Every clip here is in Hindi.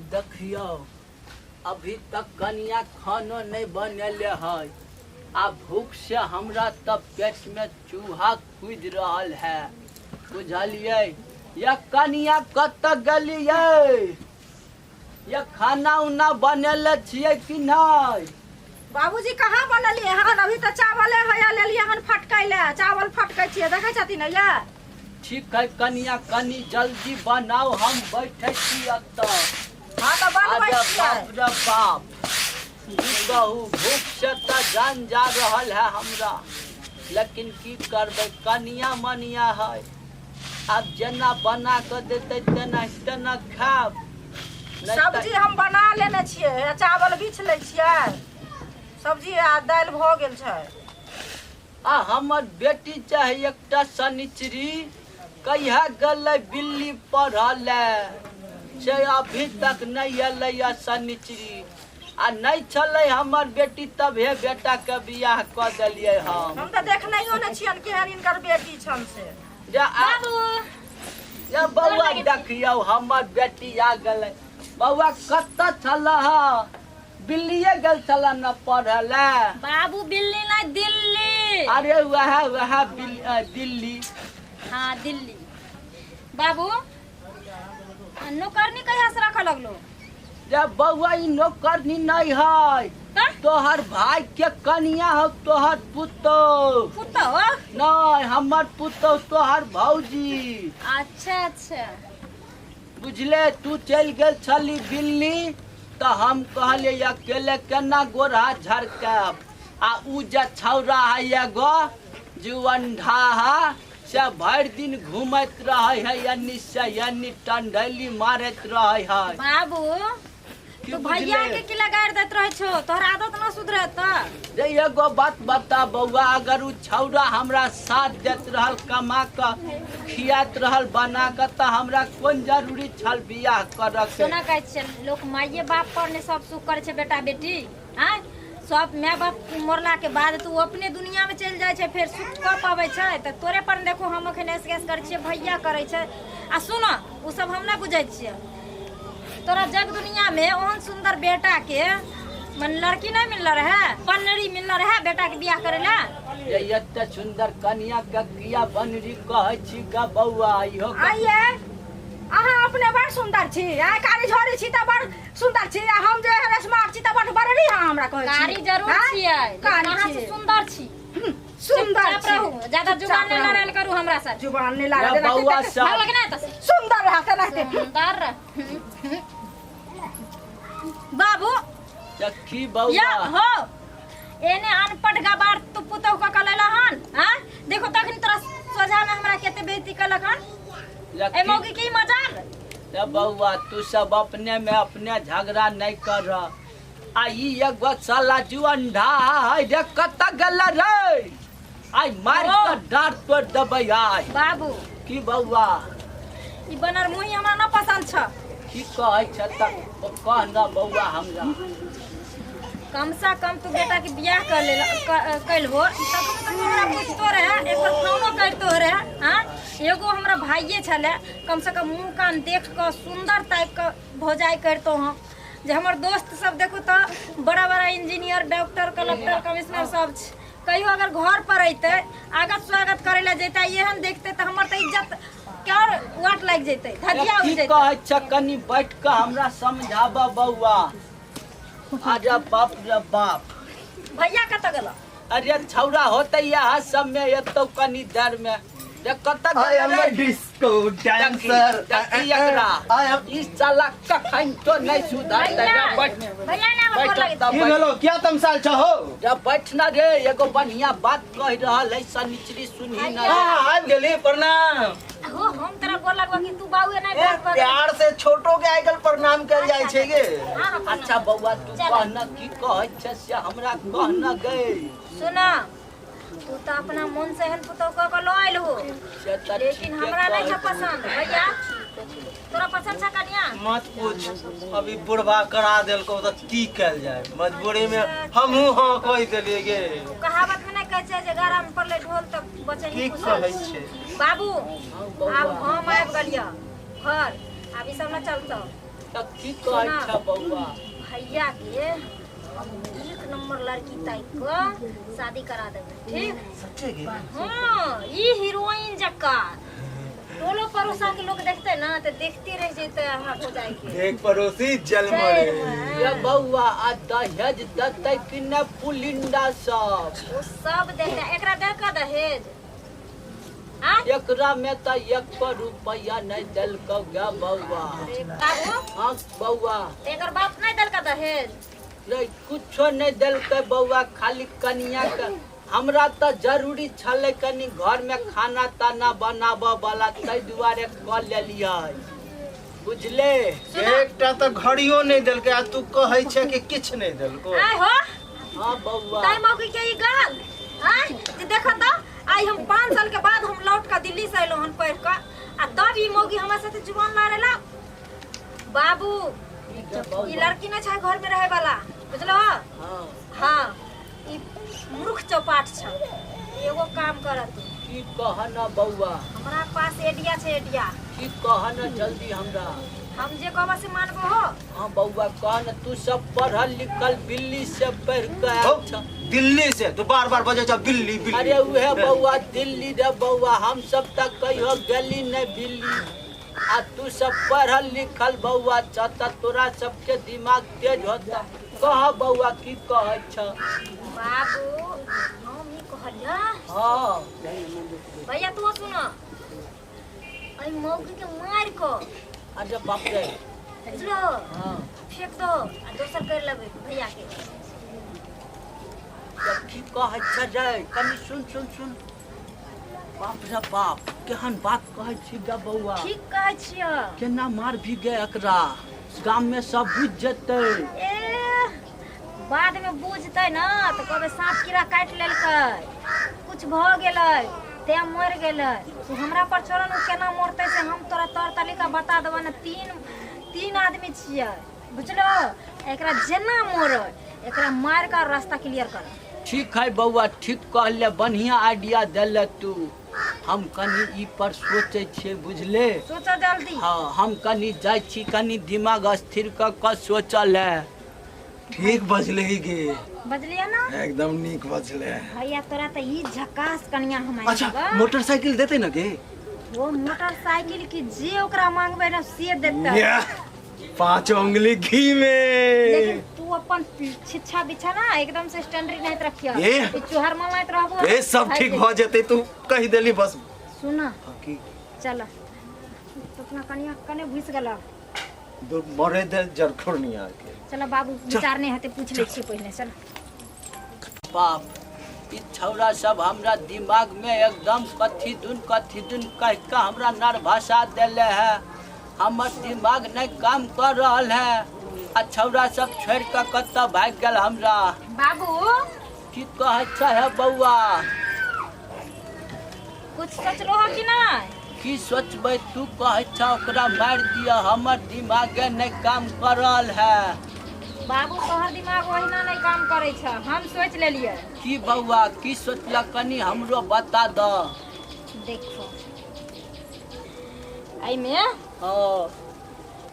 देखियो अभी तक कनिया खानो नहीं बनले है। आ भूख से हमरा तब पेट में चूहा कूद रहल है, बुझलिए। ये कनिया कत गलिए? ये खाना उना बनले छिए कि नहीं? बाबूजी कहाँ बनलिए हन? अभी तो चावल है ले लिए हन फटकैले, चावल फटकै छिए, देखै छथिन ये। ठीक है कनिया, कनी जल्दी बनाओ, हम बैठे छी अतः। हाँ तो बनबै छिए। बाप रे बाप, कहू भूख से तो जान जा रहल है हमरा, लेकिन की करबै, कनिया मनिया है। अब जना बना के देते तेना खाब। सब्जी हम बना लेने छिए, चावल बीछ ले छिए, सब्जी आ दालि भ गेल छै। आ हमर बेटी चाहे एकटा शनिचरी कहिया गले बिल्ली पढ़ले से अभी तक नहीं अलै शनिचरी। आ नहीं चले हमर बेटी, तब हे बेटा के बियाह क देलिए हम तो देखनैयो न छियन केहन इनकर बेटी छन से। बाबू ये बौआ देखियो हमर बेटी आ गले। बौआ कत छल? बिल्लीए गल छल न पढ़ले? बाबू बिल्ली नहीं दिल्ली। अरे वह दिल्ली। हाँ दिल्ली। बाबू नौकरनी कहिया से रख लगलो? जब बउआ ई नौकरनी नहीं है, तोहर भाई के कनिया हो, तोहर पुतौ। पुतौ? नहीं हमर पुतौ, तोहर भौजी। अच्छा अच्छा बुझले। तू चल गेल छली दिल्ली तो हम कहले अकेले केना गोरा झरकब। आ उ जे छौरा है एगो जुअंढा है, से भर दिन घूमत रहे है, यानी से यानी टंडली मारत रहे है। बाबू तू भैया के की लगाड़ देत रहे छो? तोहर आदत न सुधरे त? जे एगो बात बता बउआ, अगर उ छौरा हमरा साथ देत रहल, कमा के खियात रहल बना के, त हमरा कोन जरूरी छल बियाह करक? सोना कहै छै लोक माये बाप पर ने सब सुख करे छै बेटा बेटी। हां सब माय बाप मरला के बाद तू अपने दुनिया में चल जाय छै, फिर सुख कर पावे छै। त तोरे पर देखो हम अखन एस करे छियै, भैया करे छै। आ सुनो उ सब हम ना बुझै छियै। तोरा जग दुनिया में ओहन सुंदर बेटा के मन लड़की नहीं मिल रहा है, पन्नरी मिल रहा है बेटा के बियाह करे ला। ये एते सुंदर कन्या के किया बनरी कहै छी ग बउआ? इहो आइए अहाँ अपने बड़ सुंदर छी, आ कारी झोरी छी त बड़ सुंदर छी। आ हम जे है स्मार्ट छी त बड़ बड़री हमरा कहै छी। कारी जरूर छियै, कहां से सुंदर छी। सुंदर छी, ज्यादा जुबान नहीं लड़ाइल करू हमरा साथ। जुबान नहीं लड़ा देना। बउआ सब लगना त सुंदर रहते रहते सुंदर। बाबू देखी या बउआ हो एने अनपढ़ गबार तू पुतौ का कलेला हन। हां देखो तखन तोरा सोझा में हमरा केते बेइज्जती कलक हन। ए मौगी की मजाल? रे बउआ तू सब अपने में अपने झगड़ा नहीं कर। आ ई एगो साला जुअंढा है, रे कत गेल रे? आई मार के डांट तोड़ देबै। आई बाबू की बउआ ई बनर मुही हमरा न पसंद छ। की कहै छ त कह न बउआ हमरा। कम से कम तू बेटा के बियाह कर ले कैल हो तब तो हमरा पूछतो रहे, एक बार फोनो करतो रहे। हां एगो हमरा भाईये छले, कम से कम मुंह कान देख के सुंदर टाइप के भौजाई करतो हम। जे हमर दोस्त सब देखो तो बड़ा बड़ा इंजीनियर, डॉक्टर, कलेक्टर, कमिश्नर सब कहियो अगर घर पर अइते आगत स्वागत करे ला जैते, एहन देखते त हमर त इज्जत क्या वाट लग जैते, धजिया हो जैते। कहै छ कनी बैठ के हमरा समझाबा बउआ। आजा बाप रे बाप, भैया कत गेल? अरे छौरा होते यहाँ सब में एतो कनी देर में। रे कत I am a disco dancer. I am इस साला कखन तो नहीं सुधरते। बैठ भैया ना बोल लगे की भेलो? क्या तमसाल छहो? जब बैठना रे, एगो बढ़िया बात कह रहल है, शनिचरी सुनही ना। हां आब गेली प्रणाम। हो हम तेरा बोल लगवा कि तू बाबू नहीं बात कर। प्यार से छोटो के आइगल प्रणाम कर जाय छै गे। अच्छा बउआ तू कहना की कहै छ से हमरा कहना गए। सुना तू तो अपना मन से हन पुतो को लो आइल हो, लेकिन हमरा नहीं छ पसंद। भैया तोरा पसंद छ कन्या? मत पूछ, अभी बुढ़वा करा देल को त की कैल जाय। मजबूरी में हमहू हां कह देलिए गे। कहावत में नहीं कहै छै जे गारा में पड़ले ढोल तक बचे की नहीं कहै पूछे। छै? बाबू अब हम आबि गेलिया घर, अब ई सब न चलतो। तो की कहै छ बउआ? भैया के हम 1 नंबर लड़की ताक के शादी करा देबे, ठीक? सच्चे के? हाँ, ई हीरोइन जक्का टोलो परोसा के लोग देखते ना तो देखते रह जेते, हाथ हो जाए के। देख पड़ोसी जल मरे। ये बउआ आ दहेज दतै कि न पुलिंदा सब? वो सब देखते, एकरा दे का दहेज? हां, एकरा में तो 1 रुपया नहीं देल ग बउआ। अरे बाबू, हाँ बउआ, एकर बाप नहीं देल का दहेज? रे कुछो नहीं देल के बउआ, खाली कनिया के। हमरा तो जरूरी छले कनी घर में खाना ताना बनाब वाला, तै दुआरे क लेलियै, बुझले? एकटा तो घड़ियो नहीं देल के, आ तू कहै छ कि किछ नहीं देल को। आय हो, हाँ बउआ। ताई मौकी के ई गाल, हां? जे देखा तो आई हम 5 साल के बाद हम लौट का दिल्ली से आइलो हन पढ़ का, आ तब ई मौगी हमरा साथे जुबान लड़ेला। बाबू, ई लड़की ना छै घर में रहे वाला, बुझलो? हाँ, हां, ई मूर्ख चौपाट छ। एगो काम कर तू, की कह न बउआ? हमरा पास एडिया छै, एडिया। की कह न जल्दी हमरा। हम जे कहबा से मानबो हो? हाँ बउआ कह न, तू सब पढ़ल लिखल दिल्ली से पढ़ के हो, आयल छ। दिल्ली से तू बार-बार बजे छ दिल्ली दिल्ली। अरे उहे बउआ दिल्ली रे बउआ, हम सब तक कहियो गेली नहीं दिल्ली। आ तू सब पढ़ल लिखल बउआ छ त तोरा सबके दिमाग तेज होता। कह बउआ की कहै छ? बाबू, हम ई कहलिया, हाँ भैया तू सुन, आई मौगी के मार को, अरे बाप रे। बुझलो? हाँ फेंक दो आ दोसर कर लेबे भैया के। तो की कहै छ रे? कनी सुन सुन सुन। बाप रे बाप, केहन बात कहै छी गे बउआ? ठीक कहै छियै। केना मार भी गए एकरा? गाम में सब बुझ जेतै। ए, बाद में बुझतै ना तो कहबे सांप कीड़ा काट लेलकै, कुछ भ गेलै, ते मर गेलै। तू हमरा पर छोड़न, उ केना मरतै से हम तोरा तौर तरीका बता देबो ना। तीन आदमी छियै, बुझलो? एकरा जेना मोरै, एकरा मार कर रास्ता क्लियर कर। ठीक है बउआ, ठीक कहले, बढ़िया आइडिया देले तू। हम कनी ई पर सोचे छियै, बुझले? सोचो जल्दी। हाँ, हम कनी जाय छी, कनी दिमाग स्थिर क सोचल है। ठीक बजले ही गे, बजलिया ना? एकदम नीक बजले। भैया तोरा तो ई झकास कनिया हम अच्छा, मोटरसाइकिल देते ना गे? वो मोटरसाइकिल की जे ओकरा मांगबे ना से देता। 5 उंगली घी में। लेकिन तू अपन शिक्षा बिछा ना एकदम से स्टैंडर्ड नहीं रखिया। ये? चुहर मन नहीं रहबो। ए सब ठीक भ जेते, तू कह देली बस। सुना, की चल तो अपना कनिया कने घुस गेला। दो मरे दे जरखोरनिया के। चल बाबू, विचार नहीं हते पूछ ले छी पहले। चल बाप, ई छौरा सब हमरा दिमाग में एकदम कथी दुन कह के हमरा नरभसा देले है। हमर दिमाग नहीं काम कर रहल है। आ छौरा सब छोड़ के कत्ता भाग गेल हमरा। बाबू, की कहै छै बउआ? कुछ सोचलो हो कि नहीं? की सोचबै? तू कहै छ ओकरा मार दिया, हमर दिमागे नहीं काम कर रहल है। बाबू, तोहर दिमाग ओहिना नहीं काम करे छ, हम सोच लेलिए। की बउआ की सोचला, कनी हमरो बता द। देखो आई में हाँ,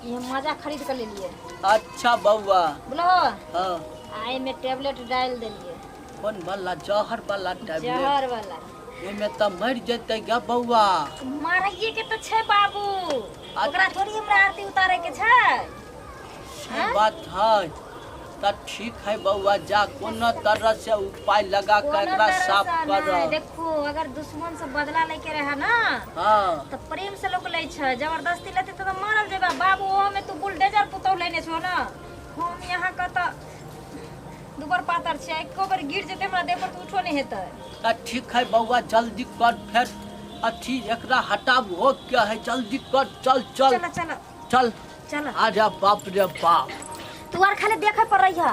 ये मजा खरीद कर ले लिए। अच्छा बउआ। बोलो, हाँ, आई में टेबलेट डाल दिलिए, कौन वाला? जहर वाला टेबलेट? जहर वाला। एमे त मर जेतै गे बउआ। मारिए के तो छै बाबू, ओकरा थोड़ी हमरा आरती उतारे के छै। से बात है त ठीक है बउआ, जा कोनो तरह से उपाय लगा के एकरा साफ कर। देखो, अगर दुश्मन से बदला लेके रहे ना, हाँ, तो प्रेम से लोग ले छै, जबरदस्ती लेते तो मारल जेबा। बाबू, ओ में तू बुलडोजर पुतौ लेने छो ना, हम यहाँ का तो दुबर पातर छै, एको बार गिर जेते हमरा देह पर तो उठो नहीं हेतै। त ठीक है बउआ, जल्दी कर, फिर अथी एकरा हटाब हो क्या है, जल्दी कर। चल चल चल चल चल। चल, आजा। बाप रे बाप, तू आर खाली देखे पर रही है।